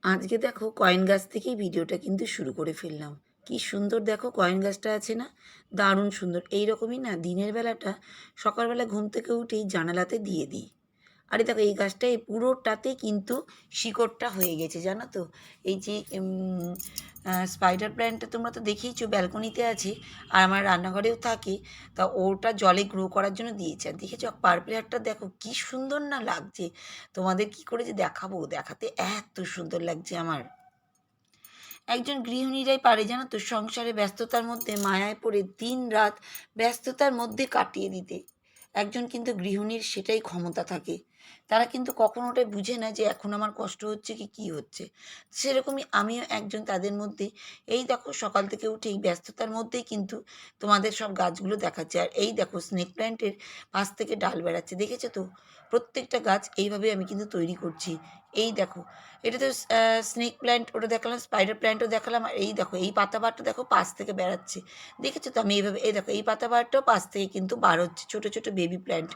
আজকে দেখো কয়েন গাছ থেকেই ভিডিওটা কিন্তু শুরু করে ফেললাম। কি সুন্দর দেখো কয়েন গাছটা আছে না, দারুণ সুন্দর। এই রকমই না দিনের বেলাটা সকালবেলা ঘুম থেকে উঠেই জানালাতে দিয়ে দিই। আরে দেখো এই গাছটা এই পুরোটাতে কিন্তু শিকড়টা হয়ে গেছে জানো তো। এই যে স্পাইডার প্ল্যান্টটা তোমরা তো দেখেইছো, ব্যালকনিতে আছে আর আমার রান্নাঘরেও থাকে। তা ওটা জলে গ্রো করার জন্য দিয়েছে। আর দেখেছো পার্পল একটা দেখো কি সুন্দর না লাগছে। তোমাদের কি করে যে দেখাবো, দেখাতে এত সুন্দর লাগছে আমার। একজন গৃহিণীরাই পারে জানো তো সংসারে ব্যস্ততার মধ্যে মায়ায় পড়ে দিন রাত ব্যস্ততার মধ্যে কাটিয়ে দিতে। একজন কিন্তু গৃহিণীর সেটাই ক্ষমতা থাকে। তারা কিন্তু কখনো ওটাই বুঝে না যে এখন আমার কষ্ট হচ্ছে কি কী হচ্ছে। সেরকমই আমিও একজন তাদের মধ্যে। এই দেখো সকাল থেকে উঠেই ব্যস্ততার মধ্যেই কিন্তু তোমাদের সব গাছগুলো দেখাচ্ছে। আর এই দেখো স্নেক প্ল্যান্টের পাশ থেকে ডাল বেড়াচ্ছে, দেখেছো তো। প্রত্যেকটা গাছ এইভাবে আমি কিন্তু তৈরি করছি। এই দেখো, এটা তো স্নেক প্ল্যান্ট, ওটা দেখালাম, স্পাইডার প্ল্যান্টও দেখালাম। আর এই দেখো এই পাতাবাহারটা দেখো পাশ থেকে বেড়াচ্ছে, দেখেছো তো। আমি এইভাবে এই দেখো এই পাতাবাহারটাও পাশ থেকে কিন্তু বার হচ্ছে, ছোটো ছোটো বেবি প্ল্যান্ট।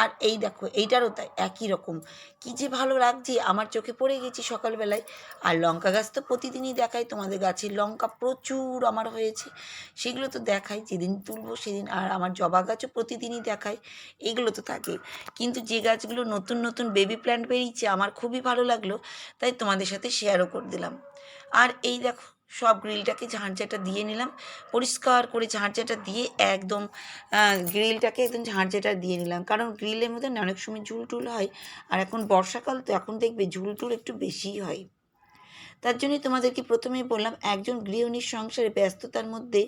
আর এই দেখো এইটারও তাই একই রকম। কী যে ভালো লাগছে, আমার চোখে পড়ে গেছি সকালবেলায়। আর লঙ্কা গাছ তো প্রতিদিনই দেখাই তোমাদের, গাছের লঙ্কা প্রচুর আমার হয়েছে, সেগুলো তো দেখাই যেদিন তুলবো সেদিন। আর আমার জবা গাছও প্রতিদিনই দেখাই, এগুলো তো থাকে। কিন্তু যে গাছগুলো নতুন নতুন বেবি প্ল্যান্ট বেরিয়েছে আমার খুবই ভালো লাগলো, তাই তোমাদের সাথে শেয়ারও করে দিলাম। আর এই দেখো সব গ্রিলটাকে ঝাঁঝাটা দিয়ে নিলাম, পরিষ্কার করে ঝাঁঝাটা দিয়ে একদম গ্রিলটাকে একদম ঝাঁঝাটা দিয়ে নিলাম, কারণ গ্রিলের মধ্যে না অনেক সময় ঝুল টুল হয়। আর এখন বর্ষাকাল তো, এখন দেখবে ঝুল টুল একটু বেশিই হয়। তার জন্যই তোমাদেরকে প্রথমেই বললাম একজন গৃহিণীর সংসারে ব্যস্ততার মধ্যে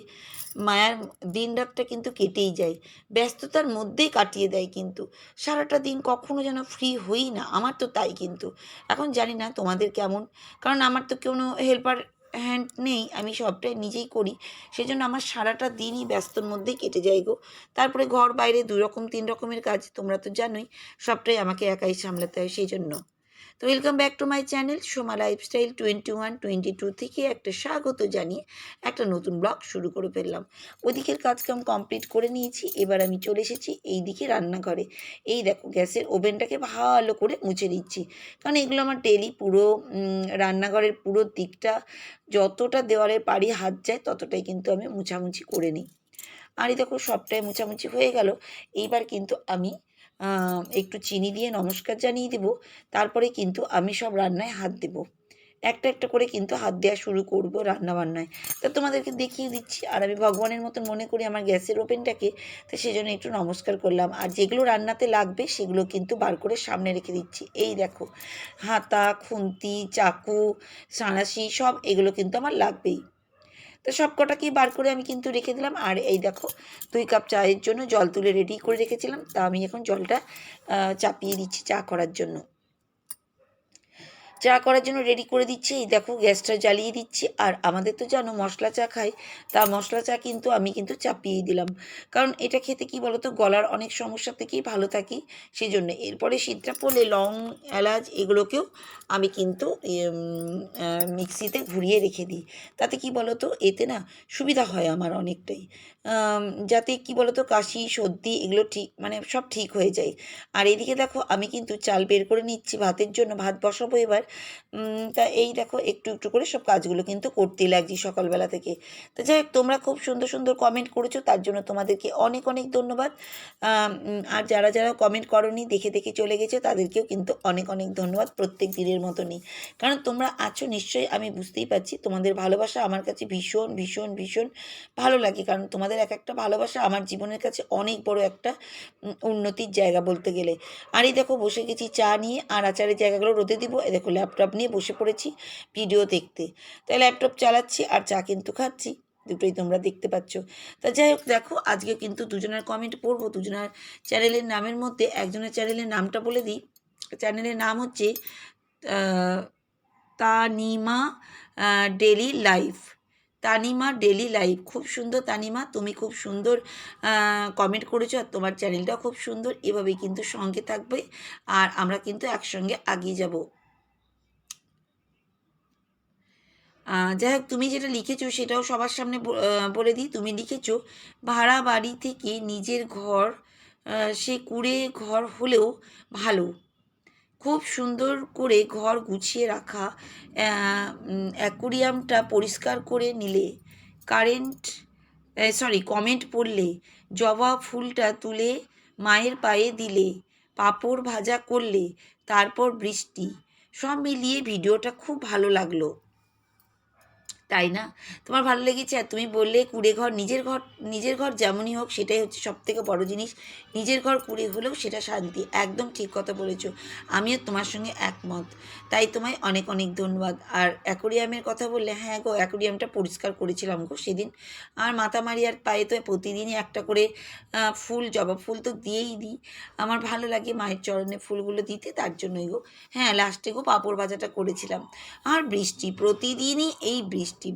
মায়ার দিন রাতটা কিন্তু কেটেই যায়, ব্যস্ততার মধ্যেই কাটিয়ে দেয় কিন্তু। সারাটা দিন কখনো যেন ফ্রি হই না, আমার তো তাই কিন্তু। এখন জানি না তোমাদের কেমন, কারণ আমার তো কোনো হেল্পার হ্যান্ড নেই, আমি সবটাই নিজেই করি। সেজন্য আমার সারাটা দিনই ব্যস্তর মধ্যেই কেটে যায় গো। তারপরে ঘর বাইরে দুই রকম তিন রকমের কাজ, তোমরা তো জানোই, সবটাই আমাকে একাই সামলাতে হয় সেই জন্য। তো welcome back to my channel Soma lifestyle 21-22 থেকে একটা স্বাগত জানিয়ে একটা নতুন ব্লগ শুরু করে ফেললাম। ওদিকের কাজকাম কমপ্লিট করে নিয়েছি, এবার আমি চলে এসেছি এই দিকে রান্নাঘরে। এই দেখো গ্যাসের ওভেনটাকে ভালো করে মুছে নিচ্ছি, কারণ এগুলো আমার ডেলি পুরো রান্নাঘরের পুরো দিকটা যতটা দেওয়ালের পাড়ি হাত যায় ততটাই কিন্তু আমি মুছামুছি করে নিই। আর এই দেখো সবটাই মোছামুছি হয়ে গেল। এইবার কিন্তু আমি একটু চিনি দিয়ে নমস্কার জানিয়ে দেবো, তারপরে কিন্তু আমি সব রান্নায় হাত দেবো। একটা একটা করে কিন্তু হাত দেওয়া শুরু করবো রান্নাবান্নায়। তা তোমাদেরকে দেখিয়ে দিচ্ছি। আর আমি ভগবানের মতন মনে করি আমার গ্যাসের ওভেনটাকে, তো সেজন্য একটু নমস্কার করলাম। আর যেগুলো রান্নাতে লাগবে সেগুলো কিন্তু বার করে সামনে রেখে দিচ্ছি। এই দেখো হাতা, খুন্তি, চাকু, সাঁড়াশি সব এগুলো কিন্তু আমার লাগবেই। তো সব কটাকেই বার করে আমি কিন্তু রেখে দিলাম। আর এই দেখো 2 কাপ চায়ের জন্য জল তুলে রেডি করে রেখেছিলাম, তা আমি এখন জলটা চাপিয়ে দিচ্ছি চা করার জন্য। চা করার জন্য রেডি করে দিচ্ছি। এই দেখো গ্যাসটা জ্বালিয়ে দিচ্ছি। আর আমাদের তো জানো মশলা চা খাই, তা মশলা চা কিন্তু আমি কিন্তু চাপিয়েই দিলাম, কারণ এটা খেতে কি বলো তো গলার অনেক সমস্যা থেকেই ভালো থাকি, সেই জন্য। এরপরে শীতটা পড়লে লং, এলাচ এগুলোকেও আমি কিন্তু মিক্সিতে ঘুরিয়ে রেখে দিই। তাতে কি বলো তো এতে না সুবিধা হয় আমার অনেকটাই, যাতে কি বলো তো কাশি সর্দি এগুলো ঠিক মানে সব ঠিক হয়ে যায়। আর এদিকে দেখো আমি কিন্তু চাল বের করে নিচ্ছি ভাতের জন্য, ভাত বসাবো এবার। তা এই দেখো একটু একটু করে সব কাজগুলো কিন্তু করতেই লাগছি সকালবেলা থেকে। তো যাই হোক তোমরা খুব সুন্দর সুন্দর কমেন্ট করেছো, তার জন্য তোমাদেরকে অনেক অনেক ধন্যবাদ। আর যারা যারা কমেন্ট করোনি দেখে দেখে চলে গেছে তাদেরকেও কিন্তু অনেক অনেক ধন্যবাদ, প্রত্যেক দিনের মতনই। কারণ তোমরা আছো নিশ্চয়ই, আমি বুঝতেই পারছি তোমাদের ভালোবাসা আমার কাছে ভীষণ ভীষণ ভীষণ ভালো লাগে, কারণ তোমাদের এক একটা ভালোবাসা আমার জীবনের কাছে অনেক বড় একটা উন্নতির জায়গা বলতে গেলে। আর এই দেখো বসে গেছি চা নিয়ে, আর আচারের জায়গাগুলো রোদে দিব। এই দেখো ল্যাপটপ নিয়ে বসে পড়েছি ভিডিও দেখতে। তাই ল্যাপটপ চালাচ্ছি আর চা কিন্তু খাচ্ছি, দুটোই তোমরা দেখতে পাচ্ছ। তা যাই হোক দেখো আজকে কিন্তু দুজনের কমেন্ট পড়বো। দুজনের চ্যানেলের নামের মধ্যে একজনের চ্যানেলের নামটা বলে দিই। চ্যানেলের নাম হচ্ছে Tanima daily life. Tanima daily life, খুব সুন্দর তানিমা, তুমি খুব সুন্দর কমেন্ট করেছো। আর তোমার চ্যানেলটাও খুব সুন্দর, এভাবেই কিন্তু সঙ্গে থাকবে আর আমরা কিন্তু একসঙ্গে এগিয়ে যাব। যাই হোক তুমি যেটা লিখেছো সেটাও সবার সামনে বলে দিই। তুমি লিখেছো ভাড়া বাড়ি থেকে নিজের ঘর, সে কুঁড়ে ঘর হলেও ভালো, খুব সুন্দর করে ঘর গুছিয়ে রাখা অ্যাকোরিয়ামটা পরিষ্কার করে নিলে, কমেন্ট পড়লে, জবা ফুলটা তুলে মায়ের পায়ে দিলে, পাঁপড় ভাজা করলে, তারপর বৃষ্টি, সব মিলিয়ে ভিডিওটা খুব ভালো লাগলো, তাই না? তোমার ভালো লেগেছে? আর তুমি বললে কুঁড়ে ঘর, নিজের ঘর যেমনই হোক সেটাই হচ্ছে সবথেকে বড় জিনিস। নিজের ঘর কুঁড়ে হলেও সেটা শান্তি। একদম ঠিক কথা বলেছো। আমিও তোমার সঙ্গে একমত। তাই তোমায় অনেক অনেক ধন্যবাদ। আর অ্যাকোরিয়ামের কথা বললে, হ্যাঁ গো, অ্যাকোরিয়ামটা পরিষ্কার করেছিলাম গো সেদিন। আর মাতামারি আর পায়ে তো প্রতিদিনই একটা করে ফুল, জবা ফুল তো দিয়েই দিই। আমার ভালো লাগে মায়ের চরণে ফুলগুলো দিতে, তার জন্যই গো। হ্যাঁ, লাস্টে গো পাঁপড় ভাজাটা করেছিলাম। আর বৃষ্টি, প্রতিদিনই এই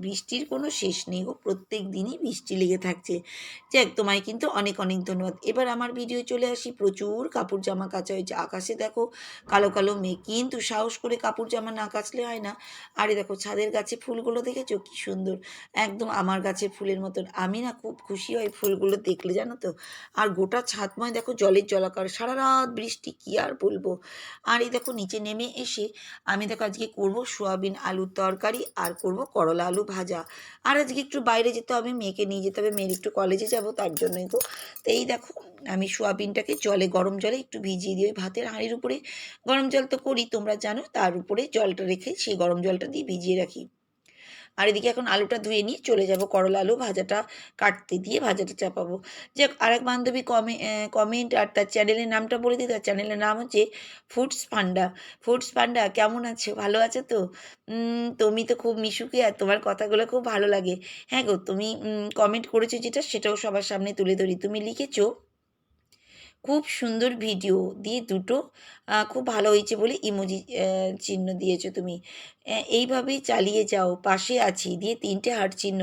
বৃষ্টির কোনো শেষ নেই গো, প্রত্যেক দিনই বৃষ্টি লেগে থাকছে। যাক, তোমায় কিন্তু অনেক অনেক ধন্যবাদ। এবার আমার ভিডিও চলে আসি। প্রচুর কাপড় জামা কাচা হয়েছে। আকাশে দেখো কালো কালো মেঘ, কিন্তু সাহস করে কাপড় জামা না কাচলে হয় না। আরে দেখো ছাদের গাছে ফুলগুলো দেখেছো কি সুন্দর, একদম আমার গাছের ফুলের মতন। আমি না খুব খুশি হই ফুলগুলো দেখলে, জানো তো। আর গোটা ছাদময় দেখো জলের জলাকার, সারা রাত বৃষ্টি, কি আর বলবো। আর এই দেখো নিচে নেমে এসে আমি দেখো আজকে করবো সোয়াবিন আলুর তরকারি, আর করব করলা আলু ভাজা। আর আজকে একটু বাইরে যেতে হবে, মেয়েকে নিয়ে যেতে হবে, মেয়ের একটু কলেজে যাব, তার জন্যই গো। তো এই দেখো আমি সোয়াবিনটাকে গরম জলে একটু ভিজিয়ে দিই। ওই ভাতের হাঁড়ির উপরে গরম জল তো করি তোমরা জানো, তার উপরে জলটা রেখে সেই গরম জলটা দিয়ে ভিজিয়ে রাখি। আর এদিকে এখন আলুটা ধুয়ে নিয়ে চলে যাব করলা আলু ভাজাটা কাটতে, দিয়ে ভাজাটা চাপাবো। যাক, আরেক বান্ধবী কমেন্ট আর তার চ্যানেলের নামটা বলে দিই। তার চ্যানেলের নাম হচ্ছে ফুডস পান্ডা। ফুডস পান্ডা, কেমন আছো? ভালো আছো তো? তুমি তো খুব মিশুকে, আর তোমার কথাগুলো খুব ভালো লাগে। হ্যাঁ গো, তুমি কমেন্ট করেছো যেটা, সেটাও সবার সামনে তুলে ধরি। তুমি লিখেছো খুব সুন্দর ভিডিও, দিয়ে দুটো খুব ভালো হয়েছে বলে ইমোজি চিহ্ন দিয়েছো তুমি। এইভাবেই চালিয়ে যাও, পাশে আছি, দিয়ে 3টে হার্ট চিহ্ন।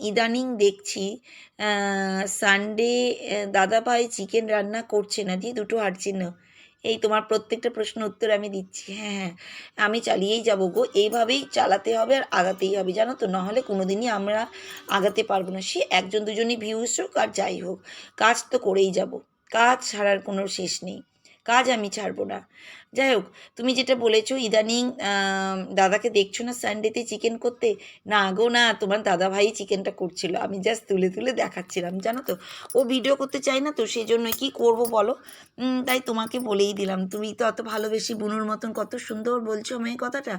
ইদানিং দেখছি সানডে দাদাভাই চিকেন রান্না করছে না, দিয়ে 2টো হার্ট চিহ্ন। এই তোমার প্রত্যেকটা প্রশ্ন উত্তর আমি দিচ্ছি। হ্যাঁ হ্যাঁ, আমি চালিয়েই যাবো গো, এইভাবেই চালাতে হবে আর আগাতেই হবে, জানো তো। নাহলে কোনো দিনই আমরা আগাতে পারবো না। সে একজন দুজনই ভিউজ হোক আর যাই হোক, কাজ তো করেই যাব। কাজ ছাড়ার কোনো শেষ নেই, কাজ আমি ছাড়বো না। যাই হোক, তুমি যেটা বলেছো ইদানিং দাদাকে দেখছো না সানডেতে চিকেন করতে। না গো না, তোমার দাদা ভাই চিকেনটা করছিল, আমি জাস্ট তুলে তুলে দেখাচ্ছিলাম, জানো তো। ও ভিডিও করতে চায় না তো, সেই জন্য কি করব বলো। তাই তোমাকে বলেই দিলাম। তুমি তো অত ভালোবেসে বুনুর মতন কত সুন্দর বলছো আমি এই কথাটা।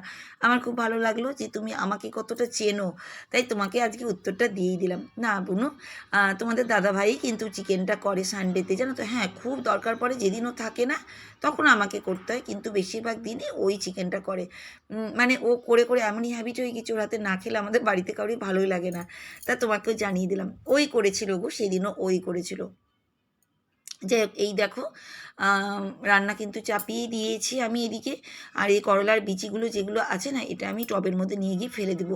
আমার খুব ভালো লাগলো যে তুমি আমাকে কতটা চেনো, তাই তোমাকে আজকে উত্তরটা দিয়েই দিলাম। না বুনু, তোমাদের দাদাভাই কিন্তু চিকেনটা করে সানডেতে, জানো তো। হ্যাঁ, খুব দরকার পড়ে, যেদিনও থাকে না তখন আমাকে করতে হয়, কিন্তু বেশিরভাগ দিনই ওই চিকেনটা করে। মানে ও করে করে এমনই হ্যাবিট হয়ে গেছে, ওর হাতে না খেলে আমাদের বাড়িতে কাউরই ভালোই লাগে না। তা তোমাকেও জানিয়ে দিলাম, ওই করেছিল গো সেদিনও, ওই করেছিল। যাই হোক, এই দেখো রান্না কিন্তু চাপিয়ে দিয়েছি আমি এদিকে। আর এই করলার বিচিগুলো যেগুলো আছে না, এটা আমি টবের মধ্যে নিয়ে গিয়ে ফেলে দেবো।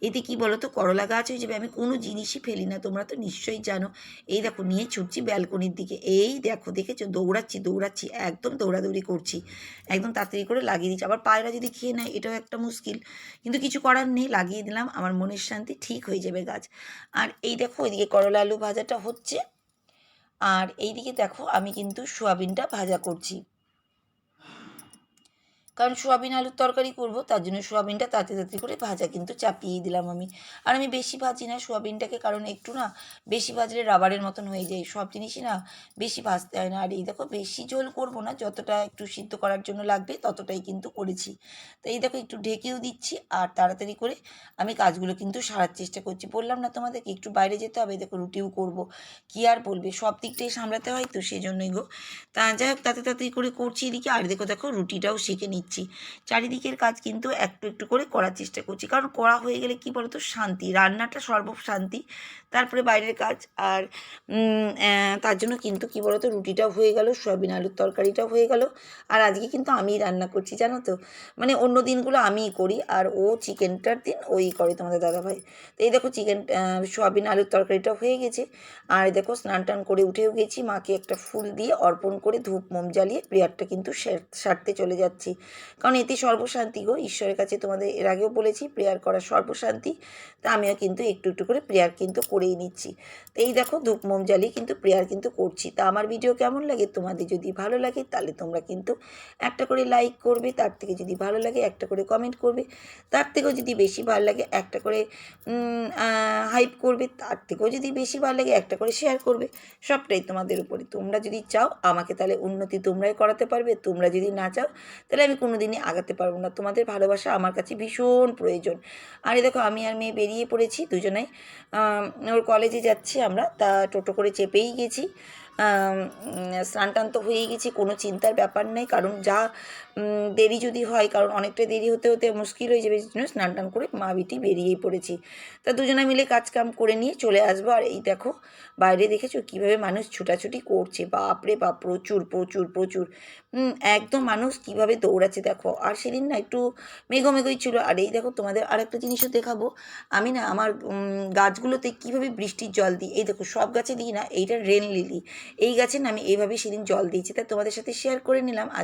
এতে কি বলো তো, করলা গাছ হয়ে যাবে। আমি কোনো জিনিসই ফেলি না, তোমরা তো নিশ্চয়ই জানো। এই দেখো নিয়ে ছুটছি ব্যালকনির দিকে। এই দেখো, দেখেছো, দৌড়াচ্ছি, একদম দৌড়াদৌড়ি করছি, একদম তাড়াতাড়ি করে লাগিয়ে দিচ্ছি। আবার পায়রা যদি খেয়ে নেয় এটাও একটা মুশকিল, কিন্তু কিছু করার নেই, লাগিয়ে দিলাম, আমার মনের শান্তি, ঠিক হয়ে যাবে গাছ। আর এই দেখো ওইদিকে করলা আলু ভাজাটা হচ্ছে, আর এইদিকে দেখো আমি কিন্তু সোয়াবিনটা ভাজা করছি, কারণ সোয়াবিন আলুর তরকারি করব, তার জন্য সোয়াবিনটা তাড়াতাড়ি করে ভাজা কিন্তু চাপিয়েই দিলাম আমি। আর আমি বেশি ভাজি না সোয়াবিনটাকে, কারণ একটু না বেশি ভাজলে রাবারের মতন হয়ে যায়, সব জিনিসই না বেশি ভাজতে হয় না। আর এই দেখো বেশি ঝোল করব না, যতটা একটু সিদ্ধ করার জন্য লাগবে ততটাই কিন্তু করেছি। তো এই দেখো একটু ঢেকেও দিচ্ছি, আর তাড়াতাড়ি করে আমি কাজগুলো কিন্তু সারার চেষ্টা করছি। বললাম না তোমাদেরকে একটু বাইরে যেতে হবে, দেখো রুটিও করব, কি আর বলবে, সব দিকটাই সামলাতে হয়, তো সেই জন্যই গো। তা যাই হোক, তাড়াতাড়ি করে করছি এদিকে। আর দেখো দেখো রুটিটাও শিখে নিচ্ছি। চারিদিকের কাজ কিন্তু একটু একটু করে করার চেষ্টা করছি, কারণ করা হয়ে গেলে কি বলতো, শান্তি, রান্নাটা সর্বশান্তি, তারপরে বাইরের কাজ। আর তার জন্য কিন্তু কি বলতো, রুটিটাও হয়ে গেল, সয়াবিন আলুর তরকারিটাও হয়ে গেল। আর আজকে কিন্তু আমিই রান্না করছি, জানো তো। মানে অন্য দিনগুলো আমিই করি, আর ও চিকেনটার দিন ওই করে তোমাদের দাদাভাই। তো এই দেখো সয়াবিন আলুর তরকারিটাও হয়ে গেছে। আর দেখো স্নান টান করে উঠেও গেছি, মাকে একটা ফুল দিয়ে অর্পণ করে ধূপ মোম জ্বালিয়ে প্রেয়ারটা কিন্তু সারতে চলে যাচ্ছি। কারণ এতে সর্বশান্তি গো, ঈশ্বরের কাছে তোমাদের এর আগেও বলেছি প্রেয়ার করা সর্বশান্তি। তা আমিও কিন্তু একটু একটু করে প্রেয়ার কিন্তু করেই নিচ্ছি। তো এই দেখো ধূপ মোম জ্বালিয়ে কিন্তু প্রেয়ার কিন্তু করছি। তা আমার ভিডিও কেমন লাগে, তোমাদের যদি ভালো লাগে তাহলে তোমরা কিন্তু একটা করে লাইক করবে, তার থেকে যদি ভালো লাগে একটা করে কমেন্ট করবে, তার থেকেও যদি বেশি ভালো লাগে একটা করে হাইপ করবে, তার থেকেও যদি বেশি ভালো লাগে একটা করে শেয়ার করবে। সবটাই তোমাদের উপরে। তোমরা যদি চাও আমাকে তাহলে উন্নতি তোমরাই করাতে পারবে, তোমরা যদি না চাও তাহলে আমি কোনো দিনই আগাতে পারবো না। তোমাদের ভালোবাসা আমার কাছে ভীষণ প্রয়োজন। আর এই দেখো আমি আর মেয়ে বেরিয়ে পড়েছি দুজনেই, ওর কলেজে যাচ্ছি আমরা। তা টোটো করে চেপেই গেছি। স্নান টান তো হয়েই গেছি, কোনো চিন্তার ব্যাপার নেই। কারণ যা দেরি যদি হয়, কারণ অনেকটা দেরি হতে হতে মুশকিল হয়ে যাবে, জন্য স্নান টান করে মা বিটি বেরিয়েই পড়েছি। তা দুজনে মিলে কাজ কাম করে নিয়ে চলে আসবো। আর এই দেখো বাইরে দেখেছো কীভাবে মানুষ ছুটাছুটি করছে, বাপরে বাপ, প্রচুর প্রচুর প্রচুর। একদম মানুষ কীভাবে দৌড়াচ্ছে দেখো। আর সেদিন না একটু মেঘই ছিল। আর এই দেখো তোমাদের আরেকটা জিনিসও দেখাবো। আমি না আমার গাছগুলোতে কীভাবে বৃষ্টির জল দিই। এই দেখো সব গাছে দিই না, এইটা রেন লিলি, এই গাছে না আমি এইভাবে সেদিন জল দিয়েছি। তাই তোমাদের সাথে শেয়ার করে নিলাম আজ।